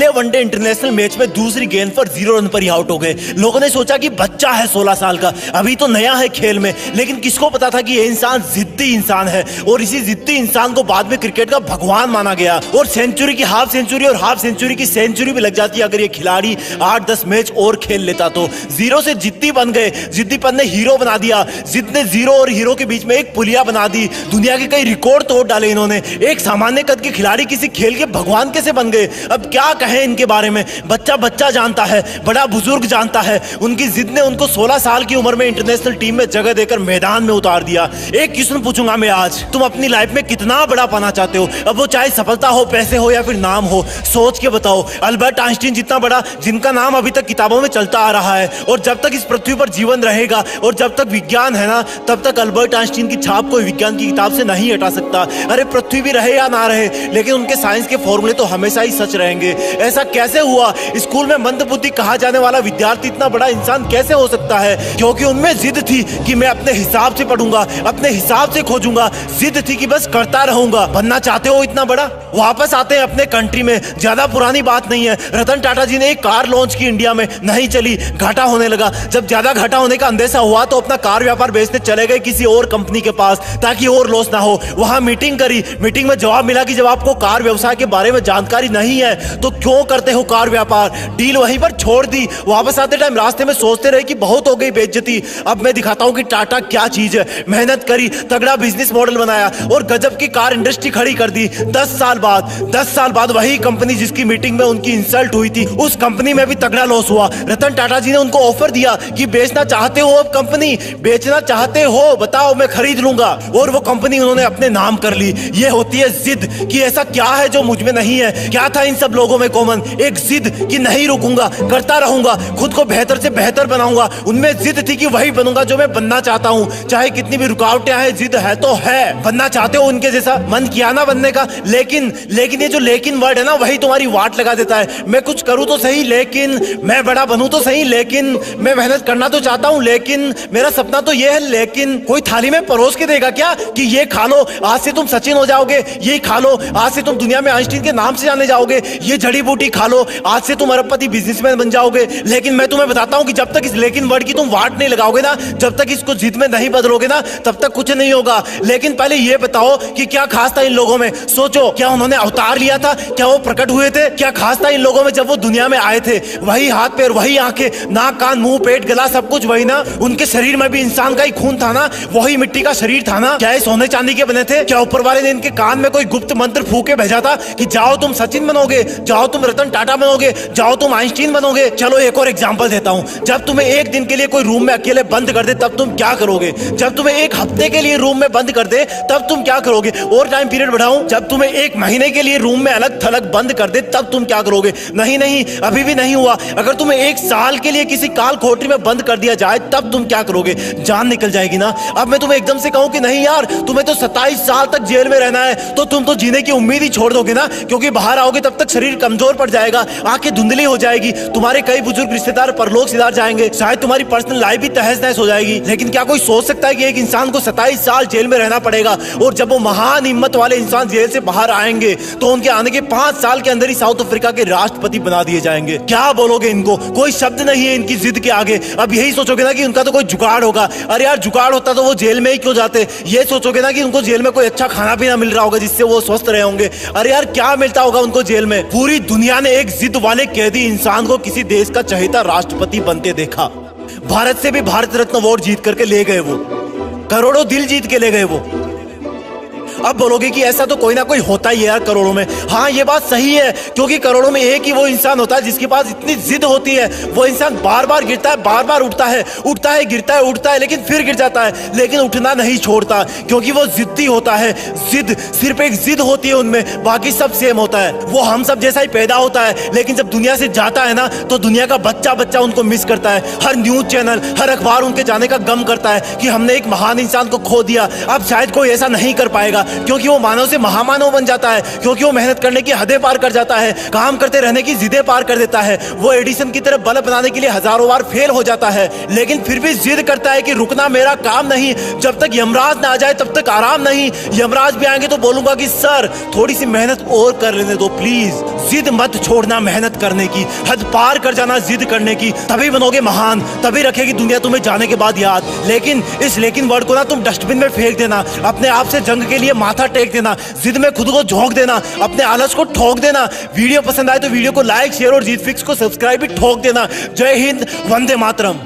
पहले one day international match में दूसरी गेंद पर 0 रन पर ही आउट हो गए। लोगों ने सोचा कि बच्चा है 16 साल का, अभी तो नया है खेल में, लेकिन किसको पता था कि ये इंसान जिद्दी इंसान है और इसी जिद्दी इंसान को बाद में क्रिकेट का भगवान माना गया। और सेंचुरी की हाफ सेंचुरी और हाफ सेंचुरी की सेंचुरी भी लग जाती है अगर ये खिलाड़ी 8-10 मैच और खेल लेता तो। जीरो से जिद्दी बन गए, जिद्दीपन ने हीरो बना दिया, जिद ने जीरो और हीरो के बीच में एक पुलिया बना दी। दुनिया के कई रिकॉर्ड तोड़ डाले इन्होंने। एक सामान्य कद के खिलाड़ी किसी खेल के भगवान कैसे बन गए? अब क्या कहें इनके बारे में। बच्चा बच्चा जानता है, बड़ा बुजुर्ग जानता है। उनकी जिद ने उनको 16 साल की उम्र में इंटरनेशनल टीम में जगह देकर मैदान में उतार दिया। एक क्वेश्चन पूछूंगा मैं आज, तुम अपनी लाइफ में कितना बड़ा पाना चाहते हो? अब वो चाहे सफलता हो, पैसे हो या फिर नाम हो, सोच के बताओ। अल्बर्ट आइंस्टीन जितना बड़ा, जिनका नाम अभी तक किताबों में चलता आ रहा है, और जब तक इस पृथ्वी पर जीवन रहेगा और जब तक विज्ञान है ना, तब तक अल्बर्ट आइंस्टीन की छाप कोई विज्ञान की किताब से नहीं हटा सकता। अरे पृथ्वी भी रहे या ना रहे, लेकिन उनके साइंस के फॉर्मूले तो हमेशा ही सच रहेंगे। ऐसा कैसे हुआ? स्कूल में मंदबुद्धि कहा जाने वाला विद्यार्थी इतना बड़ा इंसान कैसे हो सकता है? क्योंकि उनमें जिद थी कि मैं अपने हिसाब से पढ़ूंगा, अपने हिसाब से खोजूंगा। जिद थी कि बस करता रहूंगा। बनना चाहते हो इतना बड़ा? वापस आते हैं अपने कंट्री में, ज्यादा पुरानी बात नहीं है। रतन टाटा जी ने एक कार लॉन्च की इंडिया में, नहीं चली, घाटा होने लगा। जब ज्यादा घाटा होने का अंदेशा हुआ तो अपना कार व्यापार बेचने चले गए किसी और कंपनी के पास ताकि और लॉस ना हो। वहां मीटिंग करी, मीटिंग में जवाब मिला कि जब आपको कार व्यवसाय के बारे में जानकारी नहीं है तो क्यों करते हो कार व्यापार? डील वहीं पर छोड़ दी। वापस आते टाइम रास्ते में सोचते रहे कि बहुत हो गई बेइज्जती, अब मैं दिखाता हूं कि टाटा क्या चीज है। मेहनत करी, तगड़ा बिजनेस मॉडल बनाया और गजब की कार इंडस्ट्री खड़ी कर दी। 10 साल बाद वही कंपनी जिसकी मीटिंग में उनकी इंसल्ट हुई थी, उस कंपनी में भी तगड़ा लॉस हुआ। रतन टाटा जी ने उनको ऑफर दिया कि बेचना चाहते हो, अब कंपनी बेचना चाहते हो, बताओ मैं खरीद लूंगा। और वो कंपनी उन्होंने अपने नाम कर ली। ये होती है जिद कि ऐसा क्या है जो मुझ में नहीं है। क्या था इन सब लोगों में कॉमन? एक जिद कि नहीं रुकूंगा, करता रहूंगा, खुद को बेहतर से बेहतर बनाऊंगा। उनमें जिद थी कि वही बनूंगा जो मैं बनना चाहता हूं, चाहे कितनी भी रुकावटें आए। जिद है तो है। बनना चाहते हो उनके जैसा? मन किया ना बनने का, लेकिन ये जो लेकिन वर्ड है ना, वही तुम्हारी वाट लगा देता है। मैं कुछ करूं तो सही, लेकिन मैं बड़ा बनूं तो सही, लेकिन मैं मेहनत करना तो चाहता हूं, लेकिन मेरा सपना तो ये है, लेकिन कोई थाली में परोस के देगा क्या कि ये खा लो, आज से तुम सचिन हो जाओगे, ये खा लो, आज से तुम दुनिया में आइंस्टीन के नाम से जाने जाओगे, ये जड़ी बूटी खा लो, आज से तुम अरबपति बिजनेसमैन बन जाओगे। लेकिन मैं तुम्हें बताता हूं कि जब तक इस लेकिन वर्ड की तुम वाट नहीं लगाओगे ना, जब तक इसको जिद में नहीं बदलोगे ना, तब तक कुछ नहीं होगा। लेकिन पहले ये बताओ कि क्या खास था इन लोगों में? सोचो, क्या उन्होंने अवतार लिया था? क्या वो प्रकट हुए थे? क्या खास था इन लोगों में जब वो दुनिया में आए थे? वही हाथ पैर, वही आंखें, नाक कान मुंह पेट गला सब कुछ वही ना। उनके शरीर में भी इंसान का ही खून था ना, वही मिट्टी का शरीर था ना। क्या ये सोने चांदी के बने थे? क्या ऊपर वाले ने इनके कान में कोई गुप्त मंत्र फूक के भेजा था कि जाओ तुम सचिन बनोगे, जाओ तुम रतन टाटा बनोगे, जाओ तुम आइंस्टीन बनोगे? चलो एक और एग्जांपल देता हूं। जब तुम्हें एक दिन के लिए कोई रूम में अकेले बंद कर दे तब तुम क्या करोगे? जब तुम्हें एक हफ्ते के लिए रूम में बंद कर दे तब तुम क्या करोगे? और टाइम पीरियड बढ़ाऊं, जब तुम्हें एक महीने के लिए रूम में अलग थलग बंद कर दे तब तुम क्या करोगे? नहीं, अभी भी नहीं हुआ। अगर तुम्हें 1 साल के लिए किसी काल कोठरी में बंद कर दिया जाए तब तुम क्या करोगे? जान निकल जाएगी ना। अब मैं तुम्हें एकदम से कहूं कि नहीं यार, तुम्हें तो 27 साल तक जेल में रहना है, तो तुम तो जीने की उम्मीद ही छोड़ दोगे ना, क्योंकि बाहर आओगे तब तक शरीर कमजोर पड़ जाएगा, आंखें धुंधली हो जाएगी, तुम्हारे कई बुजुर्ग रिश्तेदार परलोक सिधार जाएंगे, शायद तुम्हारी पर्सनल लाइफ भी तहस नहस हो जाएगी। लेकिन क्या कोई सोच सकता है कि एक इंसान को 27 साल जेल में रहना पड़ेगा, और जब वो महान हिम्मत वाले इंसान जेल से बाहर आएंगे तो उनके आने के 5 साल के अंदर ही साउथ अफ्रीका के राष्ट्रपति बना दिए जाएंगे? क्या बोलोगे इनको? कोई शब्द नहीं है इनकी जिद के आगे। अब यही सोचोगे ना कि उनका तो कोई जुगाड़ होगा। अरे यार, जुगाड़ होता तो वो जेल में ही क्यों जाते? ये सोचोगे ना कि उनको जेल में कोई अच्छा खाना पीना मिल रहा होगा जिससे वो स्वस्थ रहे होंगे। अरे यार, क्या मिलता होगा उनको जेल में? पूरी दुनिया ने एक जिद वाले कैदी इंसान को किसी देश का चहेता राष्ट्रपति बनते देखा। भारत से भी भारत रत्न अवार्ड जीत करके ले गए वो, करोड़ों दिल जीत के ले गए वो। अब बोलोगे कि ऐसा तो कोई ना कोई होता ही है यार करोड़ों में। हाँ, ये बात सही है, क्योंकि करोड़ों में एक ही वो इंसान होता है जिसके पास इतनी जिद होती है। वो इंसान बार बार गिरता है, बार बार उठता है, गिरता है, उठता है, लेकिन फिर गिर जाता है, लेकिन उठना नहीं छोड़ता, क्योंकि वो जिद्दी होता है। जिद, सिर्फ एक जिद होती है उनमें, बाकी सब सेम होता है। वो हम सब जैसा ही पैदा होता है, लेकिन जब दुनिया से जाता है ना, तो दुनिया का बच्चा बच्चा उनको मिस करता है। हर न्यूज चैनल, हर अखबार उनके जाने का गम करता है कि हमने एक महान इंसान को खो दिया। अब शायद कोई ऐसा नहीं कर पाएगा, क्योंकि वो मानव से महामानव बन जाता है, क्योंकि वो मेहनत करने की हदें पार कर जाता है, काम करते रहने की जिदें पार कर देता है। वो एडिसन की तरह बल्ब बनाने के लिए हजारों बार फेल हो जाता है, लेकिन फिर भी जिद करता है कि रुकना मेरा काम नहीं, जब तक यमराज ना आ जाए तब तक आराम नहीं। यमराज भी आएंगे तो बोलूंगा कि सर थोड़ी सी मेहनत और कर लेने दो प्लीज। जिद मत छोड़ना मेहनत करने की, हद पार कर जाना जिद करने की, तभी बनोगे महान, तभी रखेगी दुनिया तुम्हें जाने के बाद याद। लेकिन इस लेकिन वर्ड को ना तुम डस्टबिन में फेंक देना, अपने आप से जंग के लिए माथा टेक देना, जिद में खुद को झोंक देना, अपने आलस को ठोक देना। वीडियो पसंद आए तो वीडियो को लाइक, शेयर और जीत फिक्स को सब्सक्राइब भी ठोक देना। जय हिंद, वंदे मातरम।